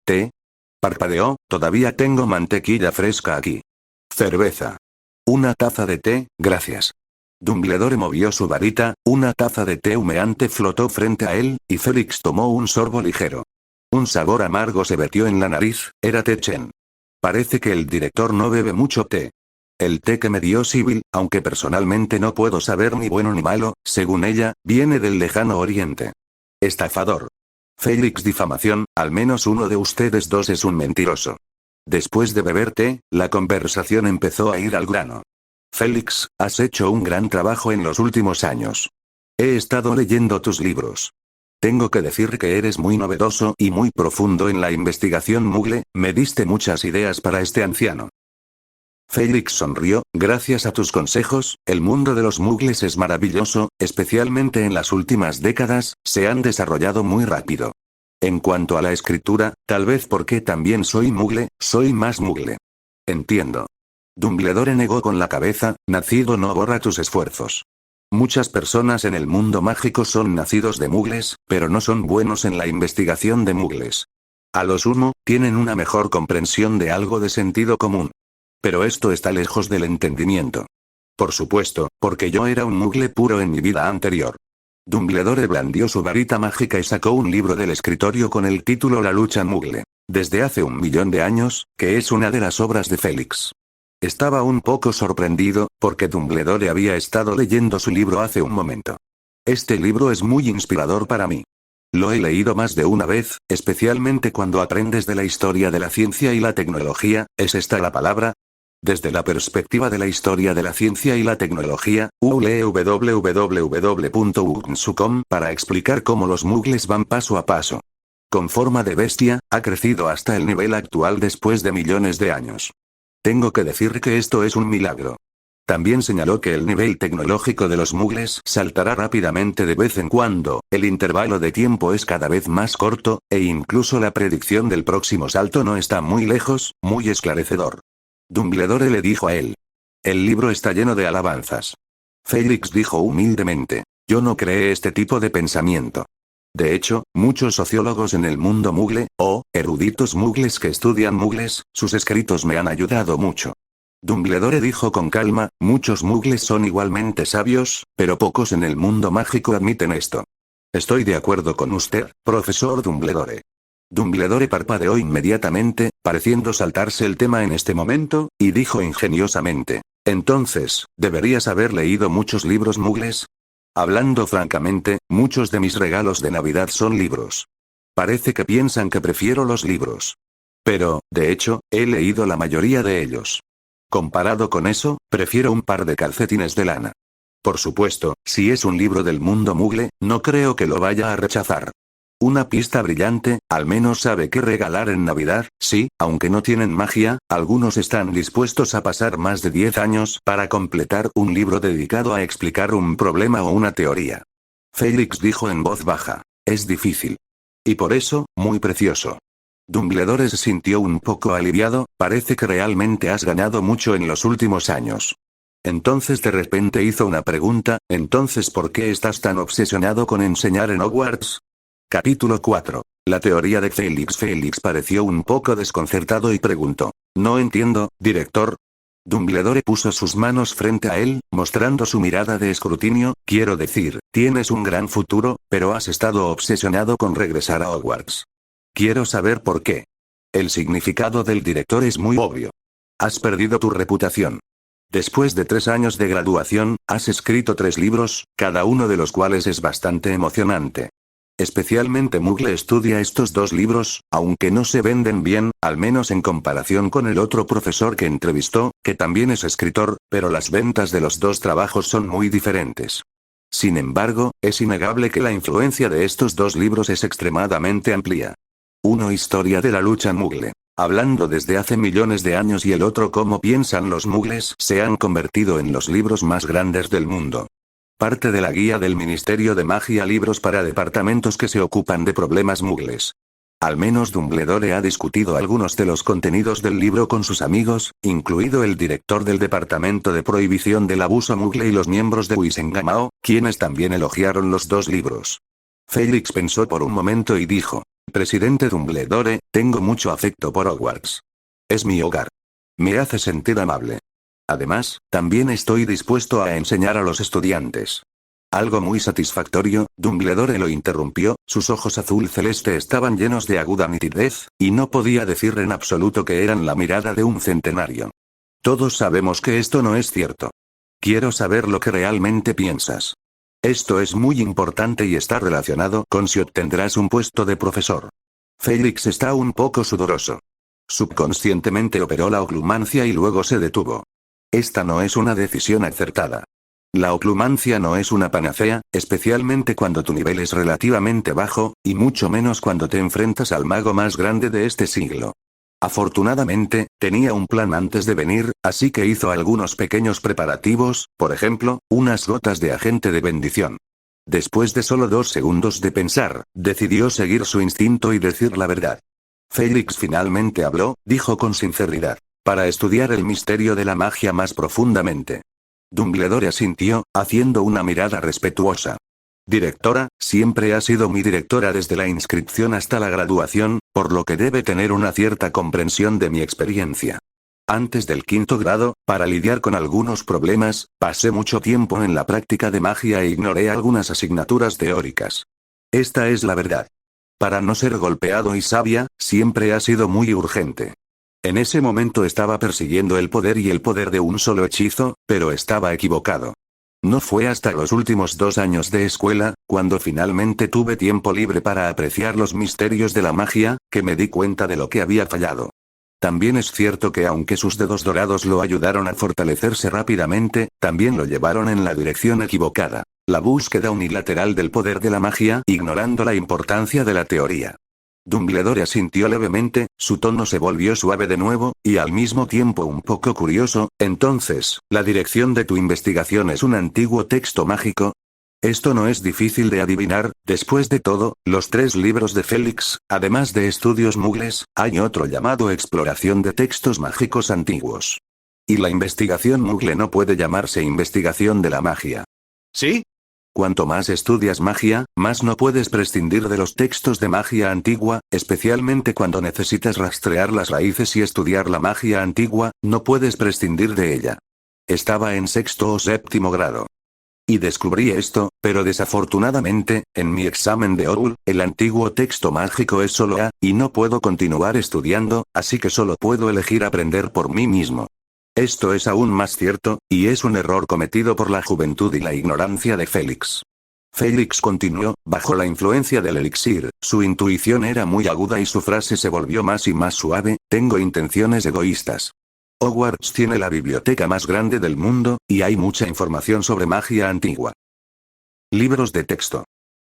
¿Té? Parpadeó. Todavía tengo mantequilla fresca aquí. Cerveza. Una taza de té, gracias. Dumbledore movió su varita, una taza de té humeante flotó frente a él, y Felix tomó un sorbo ligero. Un sabor amargo se vertió en la nariz, era té Chen. Parece que el director no bebe mucho té. El té que me dio Sibyl, aunque personalmente no puedo saber ni bueno ni malo, según ella, viene del lejano oriente. Estafador. Felix, difamación, al menos uno de ustedes dos es un mentiroso. Después de beber té, la conversación empezó a ir al grano. Felix, has hecho un gran trabajo en los últimos años. He estado leyendo tus libros. Tengo que decir que eres muy novedoso y muy profundo en la investigación mugle, me diste muchas ideas para este anciano. Felix sonrió. Gracias a tus consejos, el mundo de los mugles es maravilloso, especialmente en las últimas décadas, se han desarrollado muy rápido. En cuanto a la escritura, tal vez porque también soy mugle, soy más mugle. Entiendo. Dumbledore negó con la cabeza. Nacido no borra tus esfuerzos. Muchas personas en el mundo mágico son nacidos de mugles, pero no son buenos en la investigación de mugles. A lo sumo, tienen una mejor comprensión de algo de sentido común. Pero esto está lejos del entendimiento. Por supuesto, porque yo era un mugle puro en mi vida anterior. Dumbledore blandió su varita mágica y sacó un libro del escritorio con el título La lucha mugle. Desde hace 1.000.000 de años, que es una de las obras de Felix. Estaba un poco sorprendido, porque Dumbledore había estado leyendo su libro hace un momento. Este libro es muy inspirador para mí. Lo he leído más de una vez, especialmente cuando aprendes de la historia de la ciencia y la tecnología. ¿Es esta la palabra? Desde la perspectiva de la historia de la ciencia y la tecnología, lee www.unsuu.com para explicar cómo los mugles van paso a paso. Con forma de bestia, ha crecido hasta el nivel actual después de millones de años. Tengo que decir que esto es un milagro. También señaló que el nivel tecnológico de los mugles saltará rápidamente de vez en cuando, el intervalo de tiempo es cada vez más corto, e incluso la predicción del próximo salto no está muy lejos, muy esclarecedor. Dumbledore le dijo a él. El libro está lleno de alabanzas. Felix dijo humildemente. Yo no creé este tipo de pensamiento. De hecho, muchos sociólogos en el mundo mugle, o eruditos mugles que estudian mugles, sus escritos me han ayudado mucho. Dumbledore dijo con calma, muchos mugles son igualmente sabios, pero pocos en el mundo mágico admiten esto. Estoy de acuerdo con usted, profesor Dumbledore. Dumbledore parpadeó inmediatamente, pareciendo saltarse el tema en este momento, y dijo ingeniosamente. Entonces, ¿deberías haber leído muchos libros mugles? Hablando francamente, muchos de mis regalos de Navidad son libros. Parece que piensan que prefiero los libros. Pero, de hecho, he leído la mayoría de ellos. Comparado con eso, prefiero un par de calcetines de lana. Por supuesto, si es un libro del mundo mugle, no creo que lo vaya a rechazar. Una pista brillante, al menos sabe qué regalar en Navidad, sí, aunque no tienen magia, algunos están dispuestos a pasar más de 10 años para completar un libro dedicado a explicar un problema o una teoría. Félix dijo en voz baja. Es difícil. Y por eso, muy precioso. Dumbledore se sintió un poco aliviado, parece que realmente has ganado mucho en los últimos años. Entonces de repente hizo una pregunta, entonces ¿por qué estás tan obsesionado con enseñar en Hogwarts? Capítulo 4. La teoría de Félix. Félix pareció un poco desconcertado y preguntó. No entiendo, director. Dumbledore puso sus manos frente a él, mostrando su mirada de escrutinio, quiero decir, tienes un gran futuro, pero has estado obsesionado con regresar a Hogwarts. Quiero saber por qué. El significado del director es muy obvio. Has perdido tu reputación. Después de 3 años de graduación, has escrito 3 libros, cada uno de los cuales es bastante emocionante. Especialmente Muggle estudia estos 2 libros, aunque no se venden bien, al menos en comparación con el otro profesor que entrevistó, que también es escritor, pero las ventas de los 2 trabajos son muy diferentes. Sin embargo, es innegable que la influencia de estos 2 libros es extremadamente amplia. Uno historia de la lucha Muggle. Hablando desde hace millones de años y el otro cómo piensan los Muggles se han convertido en los libros más grandes del mundo. Parte de la guía del Ministerio de Magia libros para departamentos que se ocupan de problemas Muggles. Al menos Dumbledore ha discutido algunos de los contenidos del libro con sus amigos, incluido el director del Departamento de Prohibición del Abuso Muggle y los miembros de Wizengamot, quienes también elogiaron los 2 libros. Félix pensó por un momento y dijo. Presidente Dumbledore, tengo mucho afecto por Hogwarts. Es mi hogar. Me hace sentir amable. Además, también estoy dispuesto a enseñar a los estudiantes. Algo muy satisfactorio, Dumbledore lo interrumpió, sus ojos azul celeste estaban llenos de aguda nitidez, y no podía decir en absoluto que eran la mirada de un centenario. Todos sabemos que esto no es cierto. Quiero saber lo que realmente piensas. Esto es muy importante y está relacionado con si obtendrás un puesto de profesor. Félix está un poco sudoroso. Subconscientemente operó la oclumancia y luego se detuvo. Esta no es una decisión acertada. La oclumancia no es una panacea, especialmente cuando tu nivel es relativamente bajo, y mucho menos cuando te enfrentas al mago más grande de este siglo. Afortunadamente, tenía un plan antes de venir, así que hizo algunos pequeños preparativos, por ejemplo, unas gotas de agente de bendición. Después de solo 2 segundos de pensar, decidió seguir su instinto y decir la verdad. Félix finalmente habló, dijo con sinceridad. Para estudiar el misterio de la magia más profundamente. Dumbledore asintió, haciendo una mirada respetuosa. Directora, siempre ha sido mi directora desde la inscripción hasta la graduación, por lo que debe tener una cierta comprensión de mi experiencia. Antes del 5º grado, para lidiar con algunos problemas, pasé mucho tiempo en la práctica de magia e ignoré algunas asignaturas teóricas. Esta es la verdad. Para no ser golpeado y sabia, siempre ha sido muy urgente. En ese momento estaba persiguiendo el poder y el poder de un solo hechizo, pero estaba equivocado. No fue hasta los últimos 2 años de escuela, cuando finalmente tuve tiempo libre para apreciar los misterios de la magia, que me di cuenta de lo que había fallado. También es cierto que aunque sus dedos dorados lo ayudaron a fortalecerse rápidamente, también lo llevaron en la dirección equivocada. La búsqueda unilateral del poder de la magia, ignorando la importancia de la teoría. Dumbledore asintió levemente, su tono se volvió suave de nuevo, y al mismo tiempo un poco curioso. Entonces, ¿la dirección de tu investigación es un antiguo texto mágico? Esto no es difícil de adivinar, después de todo, los 3 libros de Félix, además de estudios muggles, hay otro llamado exploración de textos mágicos antiguos. Y la investigación muggle no puede llamarse investigación de la magia. ¿Sí? Cuanto más estudias magia, más no puedes prescindir de los textos de magia antigua, especialmente cuando necesitas rastrear las raíces y estudiar la magia antigua, no puedes prescindir de ella. Estaba en 6º o 7º grado. Y descubrí esto, pero desafortunadamente, en mi examen de OUL, el antiguo texto mágico es solo A, y no puedo continuar estudiando, así que solo puedo elegir aprender por mí mismo. Esto es aún más cierto, y es un error cometido por la juventud y la ignorancia de Félix. Félix continuó, bajo la influencia del elixir, su intuición era muy aguda y su frase se volvió más y más suave: tengo intenciones egoístas. Hogwarts tiene la biblioteca más grande del mundo, y hay mucha información sobre magia antigua. Libros de texto.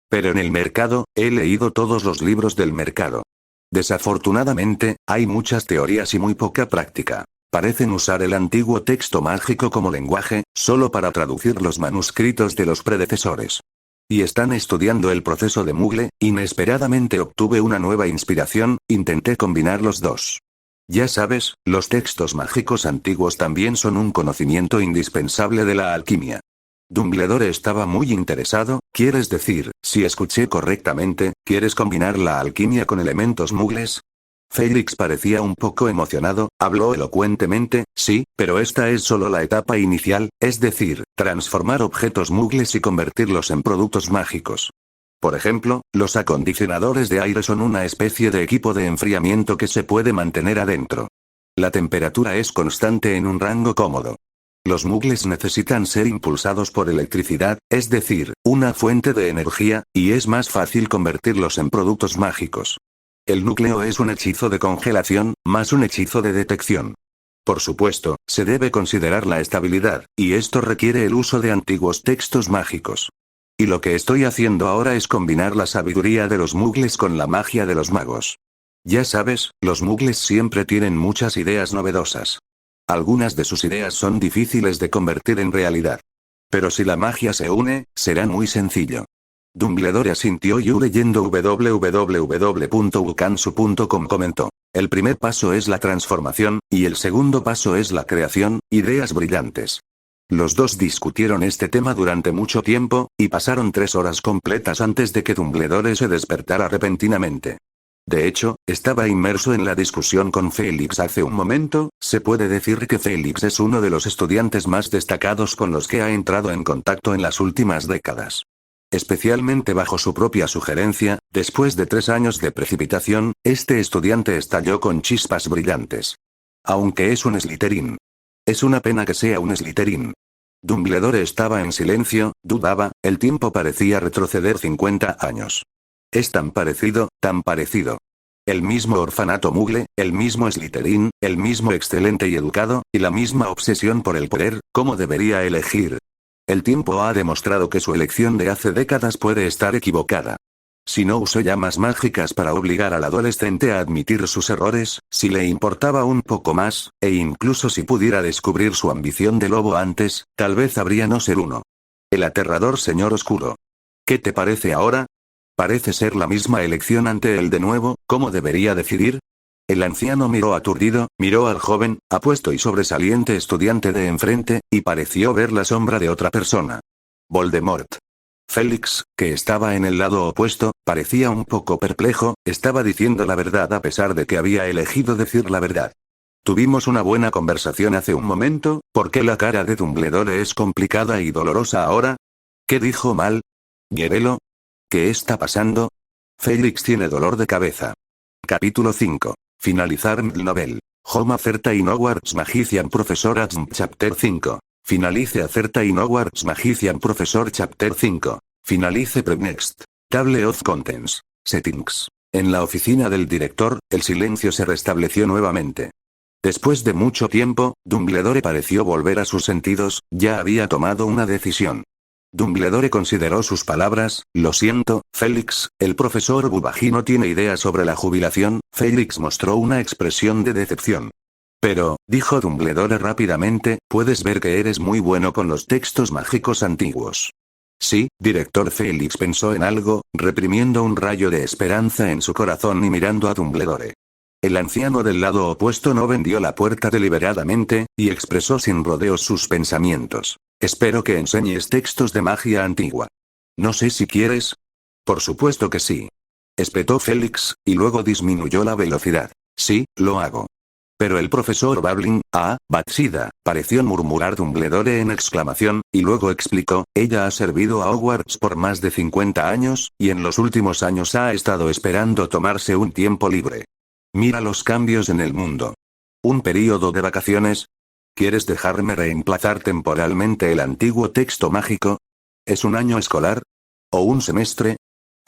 Pero en el mercado, he leído todos los libros del mercado. Desafortunadamente, hay muchas teorías y muy poca práctica. Parecen usar el antiguo texto mágico como lenguaje, solo para traducir los manuscritos de los predecesores. Y están estudiando el proceso de Muggle. Inesperadamente obtuve una nueva inspiración, intenté combinar los dos. Ya sabes, los textos mágicos antiguos también son un conocimiento indispensable de la alquimia. Dumbledore estaba muy interesado, ¿quieres decir, si escuché correctamente, quieres combinar la alquimia con elementos muggles? Félix parecía un poco emocionado, habló elocuentemente: sí, pero esta es solo la etapa inicial, es decir, transformar objetos muggles y convertirlos en productos mágicos. Por ejemplo, los acondicionadores de aire son una especie de equipo de enfriamiento que se puede mantener adentro. La temperatura es constante en un rango cómodo. Los muggles necesitan ser impulsados por electricidad, es decir, una fuente de energía, y es más fácil convertirlos en productos mágicos. El núcleo es un hechizo de congelación, más un hechizo de detección. Por supuesto, se debe considerar la estabilidad, y esto requiere el uso de antiguos textos mágicos. Y lo que estoy haciendo ahora es combinar la sabiduría de los muggles con la magia de los magos. Ya sabes, los muggles siempre tienen muchas ideas novedosas. Algunas de sus ideas son difíciles de convertir en realidad. Pero si la magia se une, será muy sencillo. Dumbledore asintió y leyendo www.ukansu.com comentó: el primer paso es la transformación, y el segundo paso es la creación, ideas brillantes. Los dos discutieron este tema durante mucho tiempo, y pasaron 3 horas completas antes de que Dumbledore se despertara repentinamente. De hecho, estaba inmerso en la discusión con Félix hace un momento. Se puede decir que Félix es uno de los estudiantes más destacados con los que ha entrado en contacto en las últimas décadas. Especialmente bajo su propia sugerencia, después de 3 años de precipitación, este estudiante estalló con chispas brillantes. Aunque es un Slytherin. Es una pena que sea un Slytherin. Dumbledore estaba en silencio, dudaba, el tiempo parecía retroceder 50 años. Es tan parecido, tan parecido. El mismo orfanato Muggle, el mismo Slytherin, el mismo excelente y educado, y la misma obsesión por el poder. ¿Cómo debería elegir? El tiempo ha demostrado que su elección de hace décadas puede estar equivocada. Si no usó llamas mágicas para obligar al adolescente a admitir sus errores, si le importaba un poco más, e incluso si pudiera descubrir su ambición de lobo antes, tal vez habría no ser uno. El aterrador señor oscuro. ¿Qué te parece ahora? Parece ser la misma elección ante él de nuevo. ¿Cómo debería decidir? El anciano miró aturdido, miró al joven, apuesto y sobresaliente estudiante de enfrente, y pareció ver la sombra de otra persona. Voldemort. Félix, que estaba en el lado opuesto, parecía un poco perplejo. Estaba diciendo la verdad a pesar de que había elegido decir la verdad. Tuvimos una buena conversación hace un momento. ¿Por qué la cara de Dumbledore es complicada y dolorosa ahora? ¿Qué dijo mal? ¿Gerelo? ¿Qué está pasando? Félix tiene dolor de cabeza. Capítulo 5. Finalizar novel. Home Acerta in Hogwarts Magician Professor Chapter 5. Finalice Acerta in Hogwarts Magician Professor Chapter 5. Finalice Next. Table of Contents. Settings. En la oficina del director, el silencio se restableció nuevamente. Después de mucho tiempo, Dumbledore pareció volver a sus sentidos. Ya había tomado una decisión. Dumbledore consideró sus palabras: lo siento, Félix, el profesor Bubagi no tiene idea sobre la jubilación. Félix mostró una expresión de decepción. Pero, dijo Dumbledore rápidamente, puedes ver que eres muy bueno con los textos mágicos antiguos. Sí, director. Félix pensó en algo, reprimiendo un rayo de esperanza en su corazón y mirando a Dumbledore. El anciano del lado opuesto no vendió la puerta deliberadamente, y expresó sin rodeos sus pensamientos. Espero que enseñes textos de magia antigua. No sé si quieres. Por supuesto que sí. Espetó Félix, y luego disminuyó la velocidad. Sí, lo hago. Pero el profesor Babbling, Bathsheba, pareció murmurar Dumbledore en exclamación, y luego explicó: ella ha servido a Hogwarts por más de 50 años, y en los últimos años ha estado esperando tomarse un tiempo libre. Mira los cambios en el mundo. Un período de vacaciones. ¿Quieres dejarme reemplazar temporalmente el antiguo texto mágico? ¿Es un año escolar? ¿O un semestre?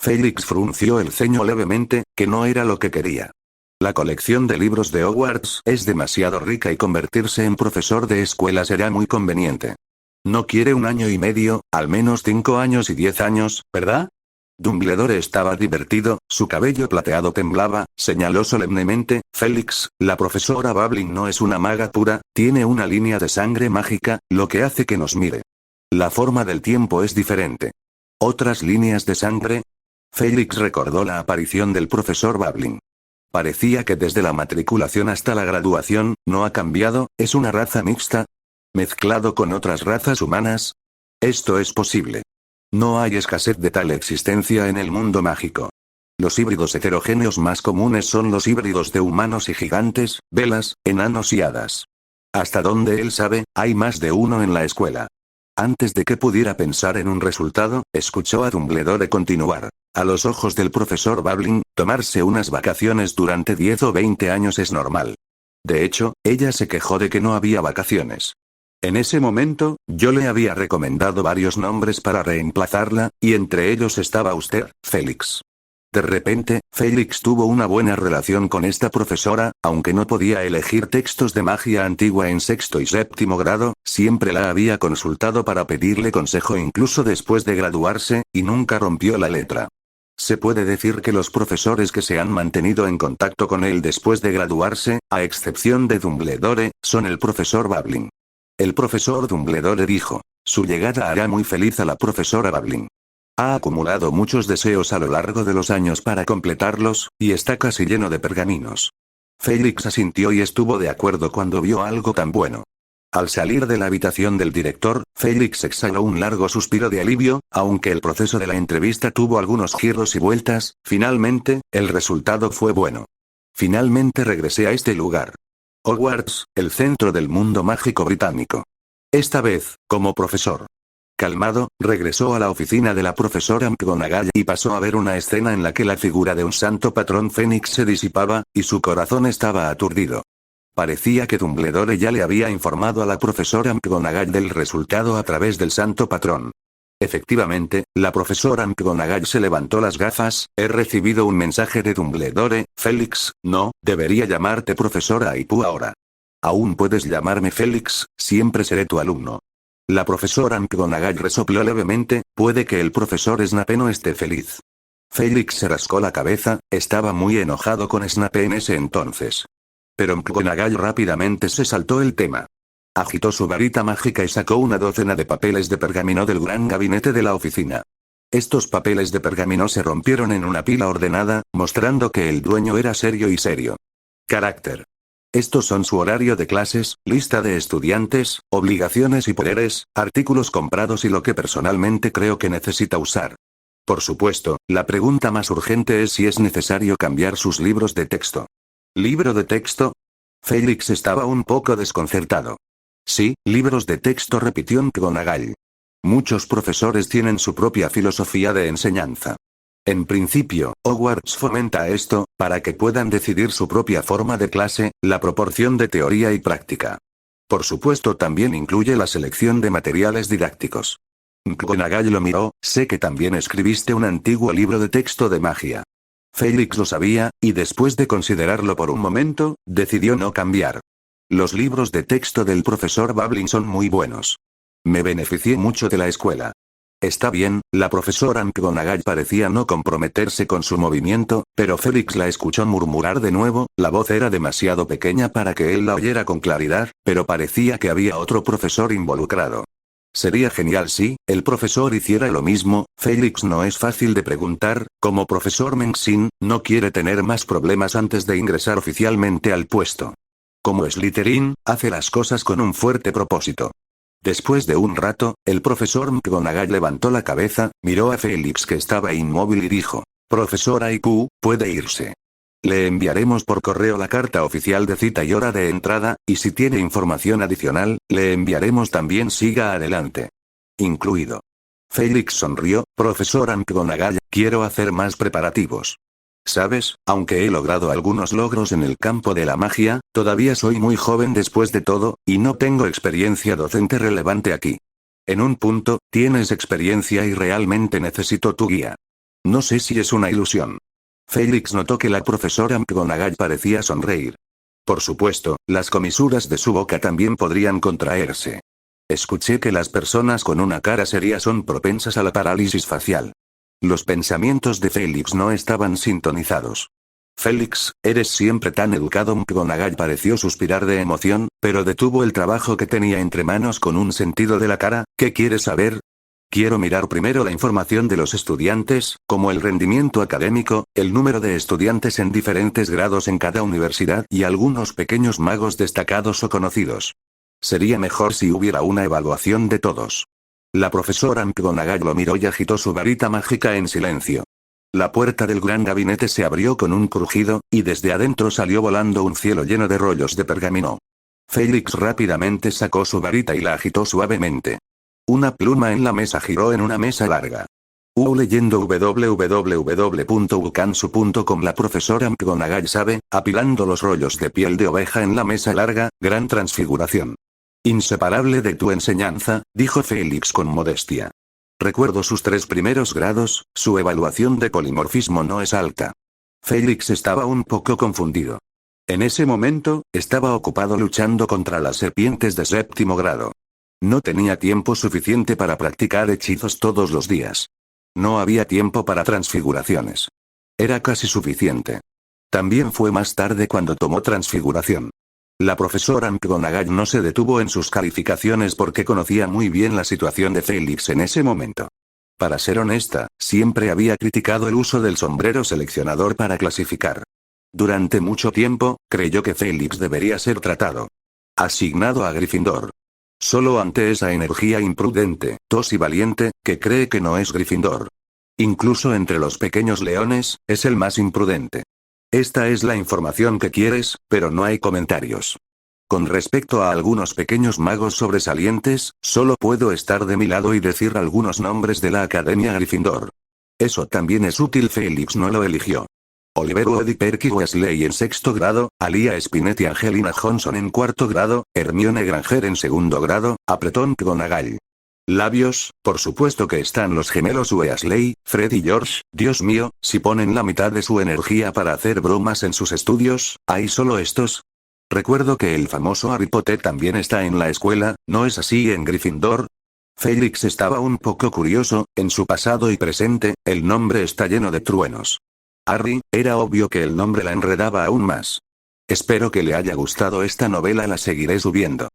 Félix frunció el ceño levemente, que no era lo que quería. La colección de libros de Hogwarts es demasiado rica y convertirse en profesor de escuela será muy conveniente. No quiere un año y medio, al menos 5 años y 10 años, ¿verdad? Dumbledore estaba divertido, su cabello plateado temblaba, señaló solemnemente: Félix, la profesora Bubbling no es una maga pura, tiene una línea de sangre mágica, lo que hace que nos mire. La forma del tiempo es diferente. ¿Otras líneas de sangre? Félix recordó la aparición del profesor Bubbling. Parecía que desde la matriculación hasta la graduación, no ha cambiado, es una raza mixta. ¿Mezclado con otras razas humanas? Esto es posible. No hay escasez de tal existencia en el mundo mágico. Los híbridos heterogéneos más comunes son los híbridos de humanos y gigantes, velas, enanos y hadas. Hasta donde él sabe, hay más de uno en la escuela. Antes de que pudiera pensar en un resultado, escuchó a Dumbledore continuar. A los ojos del profesor Bubbling, tomarse unas vacaciones durante 10 o 20 años es normal. De hecho, ella se quejó de que no había vacaciones. En ese momento, yo le había recomendado varios nombres para reemplazarla, y entre ellos estaba usted, Félix. De repente, Félix tuvo una buena relación con esta profesora, aunque no podía elegir textos de magia antigua en sexto y séptimo grado, siempre la había consultado para pedirle consejo incluso después de graduarse, y nunca rompió la letra. Se puede decir que los profesores que se han mantenido en contacto con él después de graduarse, a excepción de Dumbledore, son el profesor Bubbling. El profesor Dumbledore dijo: su llegada hará muy feliz a la profesora Bubbling. Ha acumulado muchos deseos a lo largo de los años para completarlos, y está casi lleno de pergaminos. Félix asintió y estuvo de acuerdo cuando vio algo tan bueno. Al salir de la habitación del director, Félix exhaló un largo suspiro de alivio, aunque el proceso de la entrevista tuvo algunos giros y vueltas, finalmente, el resultado fue bueno. Finalmente regresé a este lugar. Hogwarts, el centro del mundo mágico británico. Esta vez, como profesor. Calmado, regresó a la oficina de la profesora McGonagall y pasó a ver una escena en la que la figura de un santo patrón fénix se disipaba, y su corazón estaba aturdido. Parecía que Dumbledore ya le había informado a la profesora McGonagall del resultado a través del santo patrón. Efectivamente, la profesora McGonagall se levantó las gafas. He recibido un mensaje de Dumbledore, Félix, no, debería llamarte profesora Aipú ahora. Aún puedes llamarme Félix, siempre seré tu alumno. La profesora McGonagall resopló levemente, puede que el profesor Snape no esté feliz. Félix se rascó la cabeza, estaba muy enojado con Snape en ese entonces. Pero McGonagall rápidamente se saltó el tema. Agitó su varita mágica y sacó una docena de papeles de pergamino del gran gabinete de la oficina. Estos papeles de pergamino se rompieron en una pila ordenada, mostrando que el dueño era serio y serio. Carácter. Estos son su horario de clases, lista de estudiantes, obligaciones y poderes, artículos comprados y lo que personalmente creo que necesita usar. Por supuesto, la pregunta más urgente es si es necesario cambiar sus libros de texto. ¿Libro de texto? Félix estaba un poco desconcertado. Sí, libros de texto, repitió McGonagall. Muchos profesores tienen su propia filosofía de enseñanza. En principio, Hogwarts fomenta esto, para que puedan decidir su propia forma de clase, la proporción de teoría y práctica. Por supuesto, también incluye la selección de materiales didácticos. McGonagall lo miró, sé que también escribiste un antiguo libro de texto de magia. Félix lo sabía, y después de considerarlo por un momento, decidió no cambiar. Los libros de texto del profesor Bubbling son muy buenos. Me beneficié mucho de la escuela. Está bien, la profesora McGonagall parecía no comprometerse con su movimiento, pero Félix la escuchó murmurar de nuevo, la voz era demasiado pequeña para que él la oyera con claridad, pero parecía que había otro profesor involucrado. Sería genial si el profesor hiciera lo mismo. Félix no es fácil de preguntar, como profesor Mengsin, no quiere tener más problemas antes de ingresar oficialmente al puesto. Como Slytherin, hace las cosas con un fuerte propósito. Después de un rato, el profesor McGonagall levantó la cabeza, miró a Félix que estaba inmóvil y dijo: Profesor Aipú, puede irse. Le enviaremos por correo la carta oficial de cita y hora de entrada, y si tiene información adicional, le enviaremos también. Siga adelante. Incluido. Félix sonrió. Profesora McGonagall, quiero hacer más preparativos. Sabes, aunque he logrado algunos logros en el campo de la magia, todavía soy muy joven después de todo, y no tengo experiencia docente relevante aquí. En un punto, tienes experiencia y realmente necesito tu guía. No sé si es una ilusión. Félix notó que la profesora McGonagall parecía sonreír. Por supuesto, las comisuras de su boca también podrían contraerse. Escuché que las personas con una cara seria son propensas a la parálisis facial. Los pensamientos de Félix no estaban sintonizados. Félix, eres siempre tan educado. McGonagall pareció suspirar de emoción, pero detuvo el trabajo que tenía entre manos con un sentido de la cara. ¿Qué quieres saber? Quiero mirar primero la información de los estudiantes, como el rendimiento académico, el número de estudiantes en diferentes grados en cada universidad y algunos pequeños magos destacados o conocidos. Sería mejor si hubiera una evaluación de todos. La profesora McGonagall lo miró y agitó su varita mágica en silencio. La puerta del gran gabinete se abrió con un crujido, y desde adentro salió volando un cielo lleno de rollos de pergamino. Félix rápidamente sacó su varita y la agitó suavemente. Una pluma en la mesa giró en una mesa larga. Leyendo www.ukansu.com. La profesora McGonagall sabe, apilando los rollos de piel de oveja en la mesa larga, gran transfiguración. Inseparable de tu enseñanza, dijo Félix con modestia. Recuerdo sus 3 primeros grados, su evaluación de polimorfismo no es alta. Félix estaba un poco confundido. En ese momento, estaba ocupado luchando contra las serpientes de 7º grado. No tenía tiempo suficiente para practicar hechizos todos los días. No había tiempo para transfiguraciones. Era casi suficiente. También fue más tarde cuando tomó transfiguración. La profesora McGonagall no se detuvo en sus calificaciones porque conocía muy bien la situación de Félix en ese momento. Para ser honesta, siempre había criticado el uso del sombrero seleccionador para clasificar. Durante mucho tiempo, creyó que Félix debería ser tratado. Asignado a Gryffindor. Solo ante esa energía imprudente, tos y valiente, que cree que no es Gryffindor. Incluso entre los pequeños leones, es el más imprudente. Esta es la información que quieres, pero no hay comentarios. Con respecto a algunos pequeños magos sobresalientes, solo puedo estar de mi lado y decir algunos nombres de la Academia Gryffindor. Eso también es útil. Félix no lo eligió. Oliver Woody Perky Weasley en 6º grado, Alia Spinett y Angelina Johnson en 4º grado, Hermione Granger en 2º grado, apretó McGonagall. Labios, por supuesto que están los gemelos Weasley, Fred y George. Dios mío, si ponen la mitad de su energía para hacer bromas en sus estudios, ¿hay solo estos? Recuerdo que el famoso Harry Potter también está en la escuela, ¿no es así en Gryffindor? Félix estaba un poco curioso, en su pasado y presente, el nombre está lleno de truenos. Harry, era obvio que el nombre la enredaba aún más. Espero que le haya gustado esta novela, la seguiré subiendo.